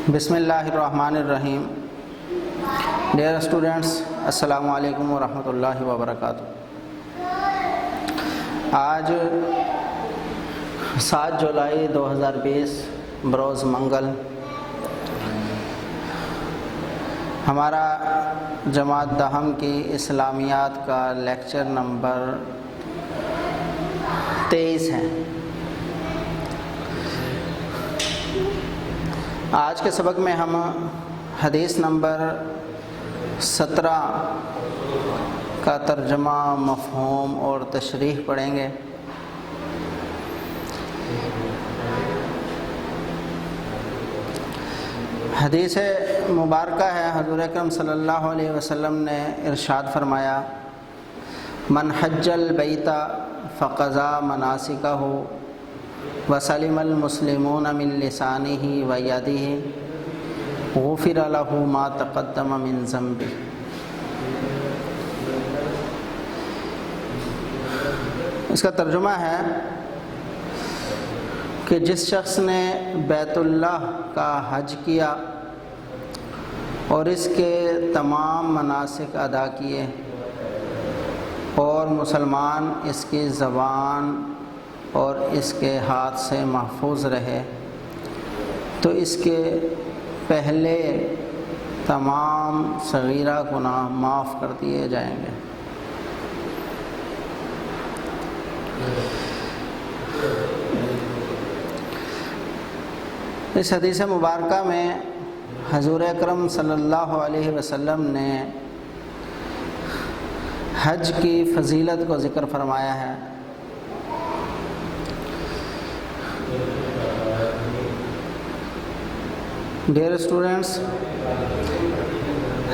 بسم اللہ الرحمن الرحیم۔ ڈیئر اسٹوڈنٹس، السلام علیکم ورحمۃ اللہ وبرکاتہ۔ آج 7 جولائی 2020 بروز منگل ہمارا جماعت دہم کی اسلامیات کا لیکچر نمبر 23 ہے۔ آج کے سبق میں ہم حدیث نمبر 17 کا ترجمہ، مفہوم اور تشریح پڑھیں گے۔ حدیث مبارکہ ہے، حضور اکرم صلی اللہ علیہ وسلم نے ارشاد فرمایا: من حج البیت فقضى مناسکہ وسلم المسلمون من لسانہ ویدہ غفر لہ ما تقدم من ذنبہ۔ اس کا ترجمہ ہے کہ جس شخص نے بیت اللہ کا حج کیا اور اس کے تمام مناسک ادا کیے اور مسلمان اس کی زبان اور اس کے ہاتھ سے محفوظ رہے تو اس کے پہلے تمام صغیرہ گناہ معاف کر دیے جائیں گے۔ اس حدیث مبارکہ میں حضور اکرم صلی اللہ علیہ وسلم نے حج کی فضیلت کو ذکر فرمایا ہے۔ ڈیئر اسٹوڈنٹس،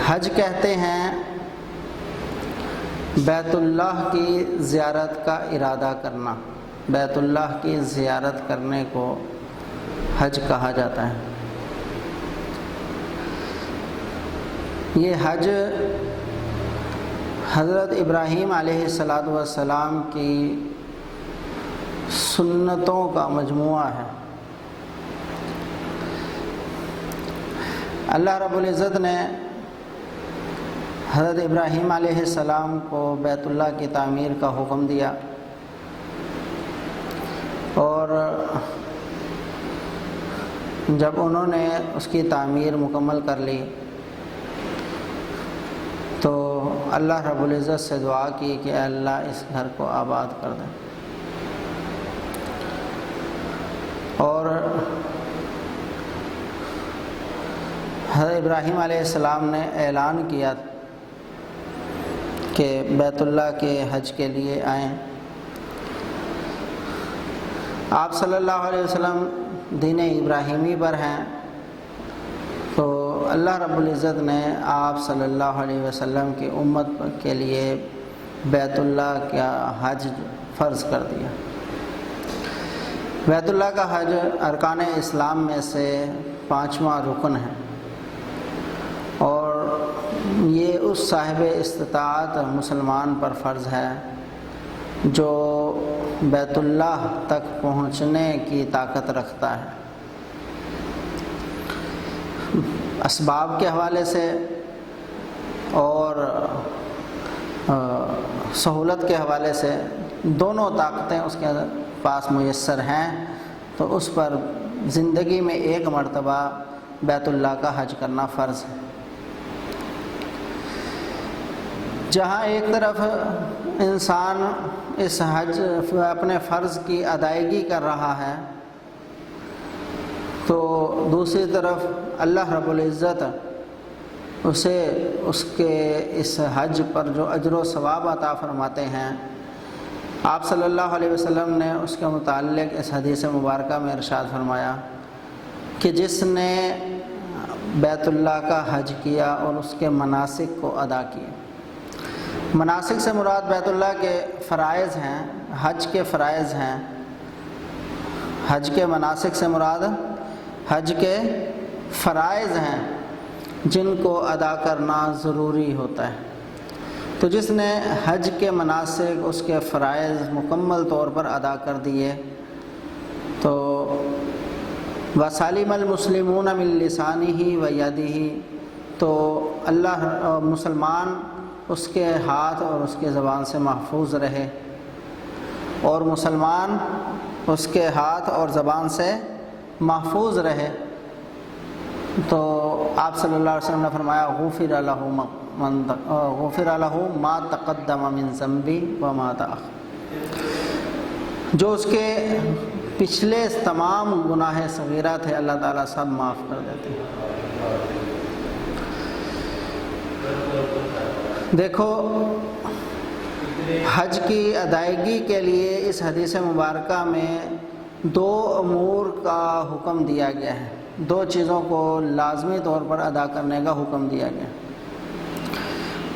حج کہتے ہیں بیت اللہ کی زیارت کا ارادہ کرنا۔ بیت اللہ کی زیارت کرنے کو حج کہا جاتا ہے۔ یہ حج حضرت ابراہیم علیہ السلام کی سنتوں کا مجموعہ ہے۔ اللہ رب العزت نے حضرت ابراہیم علیہ السلام کو بیت اللہ کی تعمیر کا حکم دیا، اور جب انہوں نے اس کی تعمیر مکمل کر لی تو اللہ رب العزت سے دعا کی کہ اے اللہ اس گھر کو آباد کر دے، اور حضرت ابراہیم علیہ السلام نے اعلان کیا کہ بیت اللہ کے حج کے لیے آئیں۔ آپ صلی اللہ علیہ وسلم دین ابراہیمی پر ہیں، تو اللہ رب العزت نے آپ صلی اللہ علیہ وسلم کی امت کے لیے بیت اللہ کا حج فرض کر دیا۔ بیت اللہ کا حج ارکان اسلام میں سے 5واں رکن ہے، اور یہ اس صاحب استطاعت مسلمان پر فرض ہے جو بیت اللہ تک پہنچنے کی طاقت رکھتا ہے۔ اسباب کے حوالے سے اور سہولت کے حوالے سے دونوں طاقتیں اس کے پاس میسر ہیں، تو اس پر زندگی میں ایک مرتبہ بیت اللہ کا حج کرنا فرض ہے۔ جہاں ایک طرف انسان اس حج اپنے فرض کی ادائیگی کر رہا ہے، تو دوسری طرف اللہ رب العزت اسے اس کے اس حج پر جو اجر و ثواب عطا فرماتے ہیں۔ آپ صلی اللہ علیہ وسلم نے اس کے متعلق اس حدیث مبارکہ میں ارشاد فرمایا کہ جس نے بیت اللہ کا حج کیا اور اس کے مناسک کو ادا کیے۔ مناسک سے مراد بیت اللہ کے فرائض ہیں، حج کے فرائض ہیں۔ حج کے مناسک سے مراد حج کے فرائض ہیں جن کو ادا کرنا ضروری ہوتا ہے۔ تو جس نے حج کے مناسک، اس کے فرائض مکمل طور پر ادا کر دیے، تو وَسَلِمَ الْمُسْلِمُونَ مِنْ لِسَانِهِ وَيَدِهِ، تو اللہ مسلمان اس کے ہاتھ اور اس کے زبان سے محفوظ رہے، اور مسلمان اس کے ہاتھ اور زبان سے محفوظ رہے۔ تو آپ صلی اللہ علیہ وسلم نے فرمایا غفر لہ ما تقدم من ذنبی وما تأخر، جو اس کے پچھلے تمام گناہ صغیرہ تھے اللہ تعالیٰ سب معاف کر دیتے ہیں۔ دیکھو، حج کی ادائیگی کے لیے اس حدیث مبارکہ میں دو امور کا حکم دیا گیا ہے، دو چیزوں کو لازمی طور پر ادا کرنے کا حکم دیا گیا،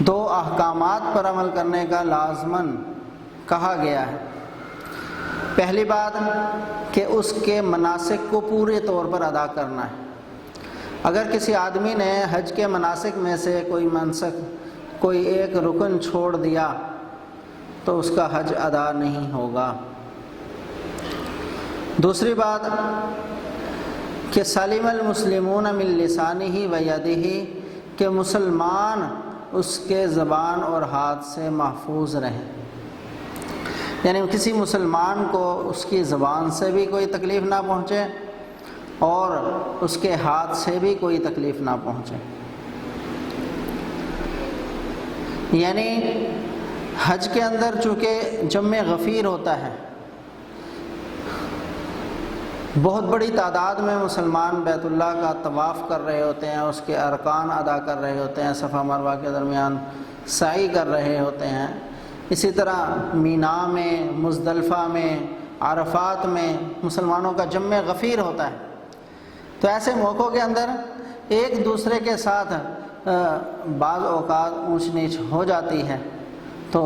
دو احکامات پر عمل کرنے کا لازماً کہا گیا ہے۔ پہلی بات کہ اس کے مناسک کو پورے طور پر ادا کرنا ہے۔ اگر کسی آدمی نے حج کے مناسک میں سے کوئی منسک، کوئی ایک رکن چھوڑ دیا تو اس کا حج ادا نہیں ہوگا۔ دوسری بات کہ سلم المسلمون من لسانہ ویدہ، کہ مسلمان اس کے زبان اور ہاتھ سے محفوظ رہیں، یعنی کسی مسلمان کو اس کی زبان سے بھی کوئی تکلیف نہ پہنچے اور اس کے ہاتھ سے بھی کوئی تکلیف نہ پہنچے۔ یعنی حج کے اندر چونکہ جم غفیر ہوتا ہے، بہت بڑی تعداد میں مسلمان بیت اللہ کا طواف کر رہے ہوتے ہیں، اس کے ارکان ادا کر رہے ہوتے ہیں، صفا مروہ کے درمیان سعی کر رہے ہوتے ہیں، اسی طرح مینا میں، مزدلفہ میں، عرفات میں مسلمانوں کا جم غفیر ہوتا ہے۔ تو ایسے موقعوں کے اندر ایک دوسرے کے ساتھ بعض اوقات اونچ نیچ ہو جاتی ہے، تو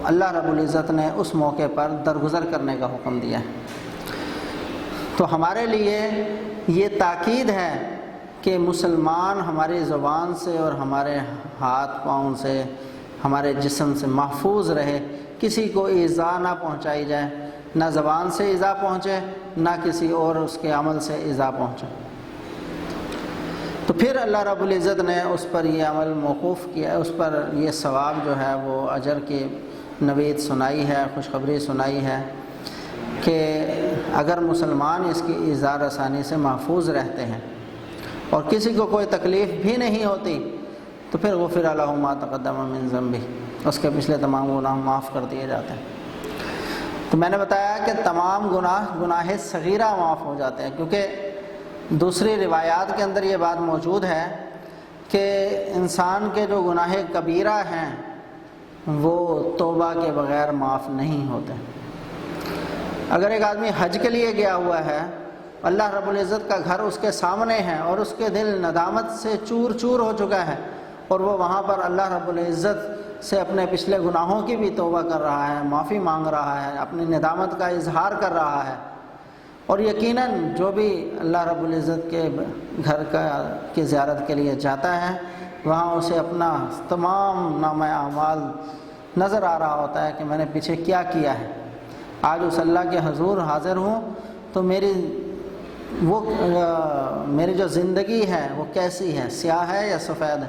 اللہ رب العزت نے اس موقع پر درگزر کرنے کا حکم دیا ہے۔ تو ہمارے لیے یہ تاکید ہے کہ مسلمان ہماری زبان سے اور ہمارے ہاتھ پاؤں سے، ہمارے جسم سے محفوظ رہے، کسی کو ایذا نہ پہنچائی جائے، نہ زبان سے ایذا پہنچے، نہ کسی اور اس کے عمل سے ایذا پہنچے۔ تو پھر اللہ رب العزت نے اس پر یہ عمل موقوف کیا، اس پر یہ ثواب جو ہے وہ اجر کی نوید سنائی ہے، خوشخبری سنائی ہے کہ اگر مسلمان اس کی ایذا رسانی سے محفوظ رہتے ہیں اور کسی کو کوئی تکلیف بھی نہیں ہوتی، تو پھر غفر لہ ما تقدم من ذنبہ، اس کے پچھلے تمام گناہ معاف کر دیے جاتے ہیں۔ تو میں نے بتایا کہ تمام گناہ صغیرہ معاف ہو جاتے ہیں، کیونکہ دوسری روایات کے اندر یہ بات موجود ہے کہ انسان کے جو گناہ کبیرہ ہیں وہ توبہ کے بغیر معاف نہیں ہوتے۔ اگر ایک آدمی حج کے لیے گیا ہوا ہے، اللہ رب العزت کا گھر اس کے سامنے ہے اور اس کے دل ندامت سے چور چور ہو چکا ہے، اور وہ وہاں پر اللہ رب العزت سے اپنے پچھلے گناہوں کی بھی توبہ کر رہا ہے، معافی مانگ رہا ہے، اپنی ندامت کا اظہار کر رہا ہے، اور یقیناً جو بھی اللہ رب العزت کے گھر کی زیارت کے لیے جاتا ہے، وہاں اسے اپنا تمام نامہ اعمال نظر آ رہا ہوتا ہے کہ میں نے پیچھے کیا کیا ہے۔ آج اس اللہ کے حضور حاضر ہوں تو میری جو زندگی ہے وہ کیسی ہے، سیاہ ہے یا سفید ہے؟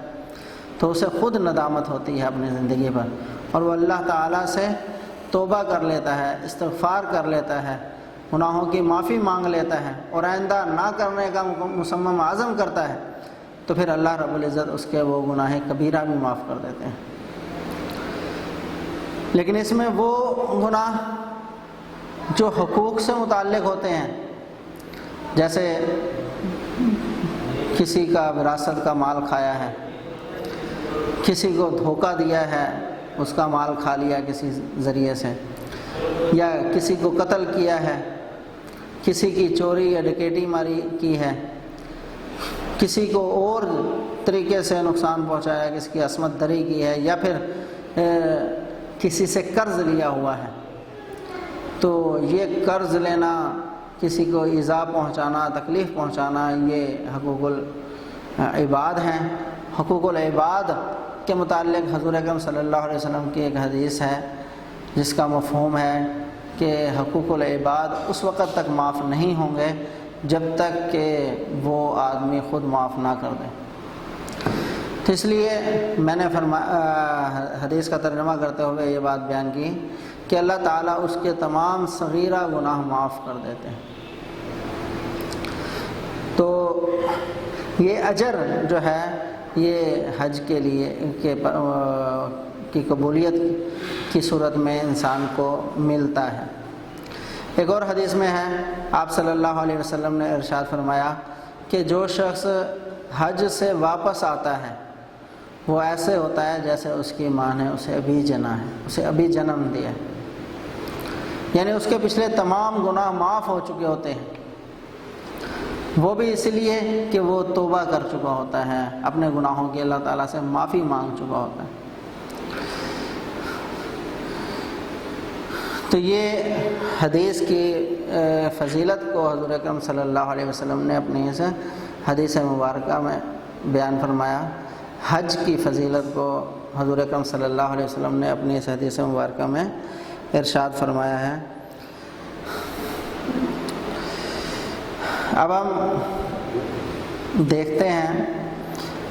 تو اسے خود ندامت ہوتی ہے اپنی زندگی پر، اور وہ اللہ تعالیٰ سے توبہ کر لیتا ہے، استغفار کر لیتا ہے، گناہوں کی معافی مانگ لیتا ہے اور آئندہ نہ کرنے کا مصمم عزم کرتا ہے، تو پھر اللہ رب العزت اس کے وہ گناہ کبیرہ بھی معاف کر دیتے ہیں۔ لیکن اس میں وہ گناہ جو حقوق سے متعلق ہوتے ہیں، جیسے کسی کا وراثت کا مال کھایا ہے، کسی کو دھوکہ دیا ہے، اس کا مال کھا لیا کسی ذریعے سے، یا کسی کو قتل کیا ہے، کسی کی چوری یا ڈکیٹی ماری کی ہے، کسی کو اور طریقے سے نقصان پہنچایا، کسی کی عصمت دری کی ہے، یا پھر کسی سے قرض لیا ہوا ہے، تو یہ قرض لینا، کسی کو ایذا پہنچانا، تکلیف پہنچانا، یہ حقوق العباد ہیں۔ حقوق العباد کے متعلق حضور اکرم صلی اللہ علیہ وسلم کی ایک حدیث ہے جس کا مفہوم ہے کہ حقوق العباد اس وقت تک معاف نہیں ہوں گے جب تک کہ وہ آدمی خود معاف نہ کر دے۔ تو اس لیے میں نے حدیث کا ترجمہ کرتے ہوئے یہ بات بیان کی کہ اللہ تعالیٰ اس کے تمام صغیرہ گناہ معاف کر دیتے ہیں۔ تو یہ اجر جو ہے یہ حج کے لیے کی قبولیت کی صورت میں انسان کو ملتا ہے۔ ایک اور حدیث میں ہے، آپ صلی اللہ علیہ وسلم نے ارشاد فرمایا کہ جو شخص حج سے واپس آتا ہے وہ ایسے ہوتا ہے جیسے اس کی ماں نے اسے ابھی جنا ہے، اسے ابھی جنم دیا ہے، یعنی اس کے پچھلے تمام گناہ معاف ہو چکے ہوتے ہیں، وہ بھی اس لیے کہ وہ توبہ کر چکا ہوتا ہے، اپنے گناہوں کی اللہ تعالیٰ سے معافی مانگ چکا ہوتا ہے۔ تو یہ حدیث کی فضیلت کو حضور اکرم صلی اللہ علیہ وسلم نے اپنی اس حدیث مبارکہ میں بیان فرمایا۔ حج کی فضیلت کو حضور اکرم صلی اللہ علیہ وسلم نے اپنی اس حدیث مبارکہ میں ارشاد فرمایا ہے۔ اب ہم دیکھتے ہیں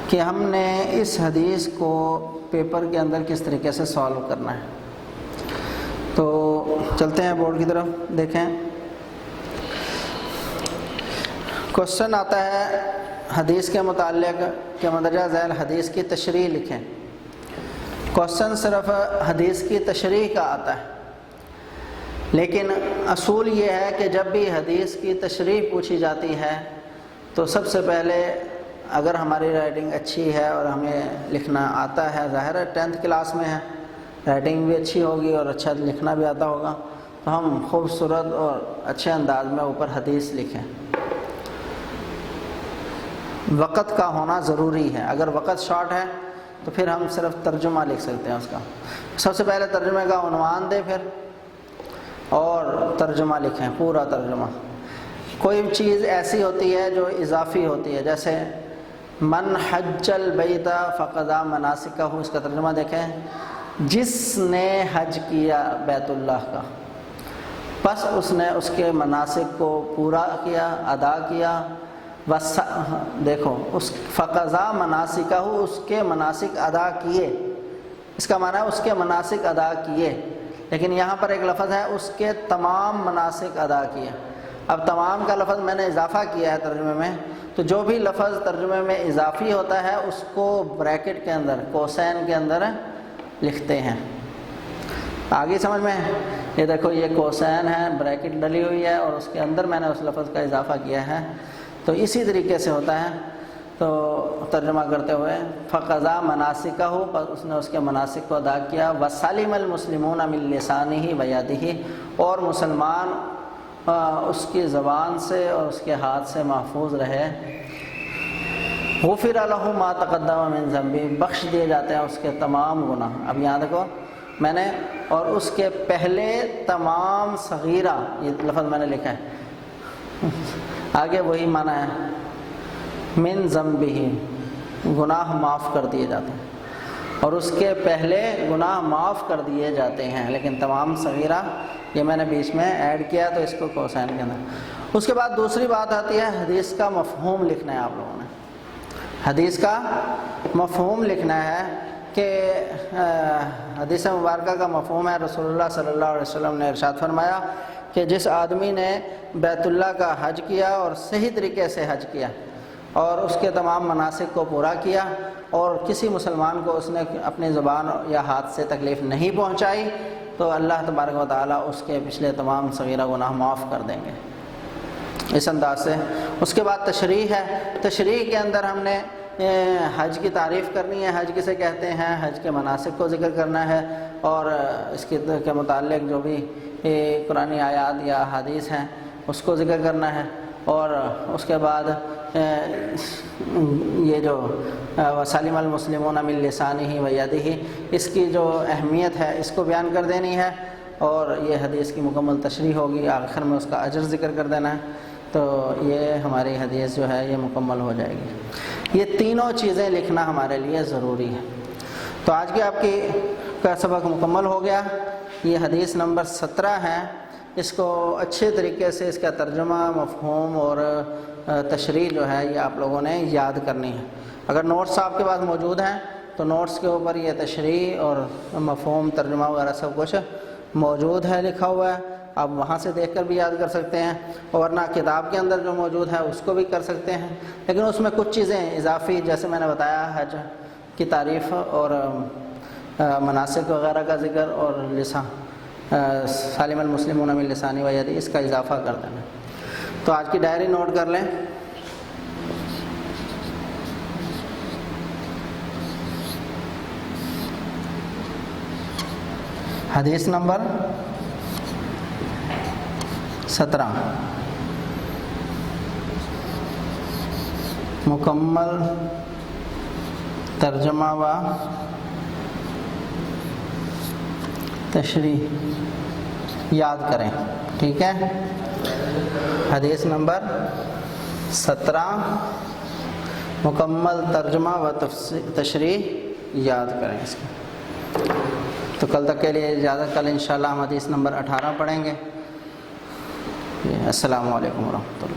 کہ ہم نے اس حدیث کو پیپر کے اندر کس طریقے سے سالو کرنا ہے۔ تو چلتے ہیں بورڈ کی طرف، دیکھیں کوشچن آتا ہے حدیث کے متعلق کہ مندرجہ ذیل حدیث کی تشریح لکھیں۔ کوشچن صرف حدیث کی تشریح کا آتا ہے، لیکن اصول یہ ہے کہ جب بھی حدیث کی تشریح پوچھی جاتی ہے تو سب سے پہلے اگر ہماری رائٹنگ اچھی ہے اور ہمیں لکھنا آتا ہے، ظاہر ہے 10th کلاس میں ہے، رائٹنگ بھی اچھی ہوگی اور اچھا لکھنا بھی آتا ہوگا، تو ہم خوبصورت اور اچھے انداز میں اوپر حدیث لکھیں۔ وقت کا ہونا ضروری ہے، اگر وقت شارٹ ہے تو پھر ہم صرف ترجمہ لکھ سکتے ہیں اس کا۔ سب سے پہلے ترجمے کا عنوان دیں پھر، اور ترجمہ لکھیں، پورا ترجمہ۔ کوئی چیز ایسی ہوتی ہے جو اضافی ہوتی ہے، جیسے من حج البیت فقد مناسکہ، اس کا ترجمہ دیکھیں، جس نے حج کیا بیت اللہ کا، بس اس نے اس کے مناسک کو پورا کیا، ادا کیا۔ بس دیکھو اس فقضا مناسکہ، اس کے مناسک ادا کیے، اس کا معنی ہے اس کے مناسک ادا کیے، لیکن یہاں پر ایک لفظ ہے اس کے تمام مناسک ادا کیے۔ اب تمام کا لفظ میں نے اضافہ کیا ہے ترجمے میں، تو جو بھی لفظ ترجمے میں اضافی ہوتا ہے اس کو بریکٹ کے اندر، کوسین کے اندر لکھتے ہیں۔ آگے سمجھ میں؟ یہ دیکھو یہ کوسین ہے، بریکٹ ڈلی ہوئی ہے اور اس کے اندر میں نے اس لفظ کا اضافہ کیا ہے۔ تو اسی طریقے سے ہوتا ہے۔ تو ترجمہ کرتے ہوئے فقضا مناسکہ، اس نے اس کے مناسک کو ادا کیا۔ وسلم المسلمون من لسانہ ویدہ، اور مسلمان اس کی زبان سے اور اس کے ہاتھ سے محفوظ رہے۔ غفر لہ ما تقدم من ذنبہ، بخش دیے جاتے ہیں اس کے تمام گناہ۔ اب یہاں دیکھو میں نے، اور اس کے پہلے تمام صغیرہ، یہ لفظ میں نے لکھا ہے، آگے وہی معنی ہے، من ذنبہ، گناہ معاف کر دیے جاتے ہیں، اور اس کے پہلے گناہ معاف کر دیے جاتے ہیں، لیکن تمام صغیرہ یہ میں نے بیچ میں ایڈ کیا تو اس کو کوسین کے اندر۔ اس کے بعد دوسری بات آتی ہے حدیث کا مفہوم لکھنا ہے۔ آپ لوگوں نے حدیث کا مفہوم لکھنا ہے کہ حدیث مبارکہ کا مفہوم ہے، رسول اللہ صلی اللہ علیہ وسلم نے ارشاد فرمایا کہ جس آدمی نے بیت اللہ کا حج کیا اور صحیح طریقے سے حج کیا اور اس کے تمام مناسک کو پورا کیا، اور کسی مسلمان کو اس نے اپنی زبان یا ہاتھ سے تکلیف نہیں پہنچائی، تو اللہ تبارک و تعالیٰ اس کے پچھلے تمام صغیرہ گناہ معاف کر دیں گے، اس انداز سے۔ اس کے بعد تشریح ہے۔ تشریح کے اندر ہم نے حج کی تعریف کرنی ہے، حج کسے کہتے ہیں، حج کے مناسک کو ذکر کرنا ہے، اور اس کے متعلق جو بھی قرآن آیات یا حدیث ہیں اس کو ذکر کرنا ہے، اور اس کے بعد یہ جو وسلم المسلمون من لسانہ ویدہ، اس کی جو اہمیت ہے اس کو بیان کر دینی ہے، اور یہ حدیث کی مکمل تشریح ہوگی، آخر میں اس کا اجر ذکر کر دینا ہے، تو یہ ہماری حدیث جو ہے یہ مکمل ہو جائے گی۔ یہ تینوں چیزیں لکھنا ہمارے لیے ضروری ہے۔ تو آج کی آپ کی کا سبق مکمل ہو گیا۔ یہ حدیث نمبر 17 ہے۔ اس کو اچھے طریقے سے اس کا ترجمہ، مفہوم اور تشریح جو ہے یہ آپ لوگوں نے یاد کرنی ہے۔ اگر نوٹس آپ کے پاس موجود ہیں تو نوٹس کے اوپر یہ تشریح اور مفہوم، ترجمہ وغیرہ سب کچھ موجود ہے، لکھا ہوا ہے، آپ وہاں سے دیکھ کر بھی یاد کر سکتے ہیں، اور ورنہ کتاب کے اندر جو موجود ہے اس کو بھی کر سکتے ہیں، لیکن اس میں کچھ چیزیں اضافی، جیسے میں نے بتایا حج کی تعریف اور مناسک وغیرہ کا ذکر اور سالم المسلمون من لسانی و یدی، اس کا اضافہ کر دینا۔ تو آج کی ڈائری نوٹ کر لیں۔ حدیث نمبر 17، مکمل ترجمہ و تشریح یاد کریں، ٹھیک ہے؟ حدیث نمبر 17، مکمل ترجمہ و تشریح یاد کریں اس کا۔ تو کل تک کے لیے اجازت، کل انشاءاللہ ہم حدیث نمبر 18 پڑھیں گے۔ السلام علیکم ورحمۃ اللہ۔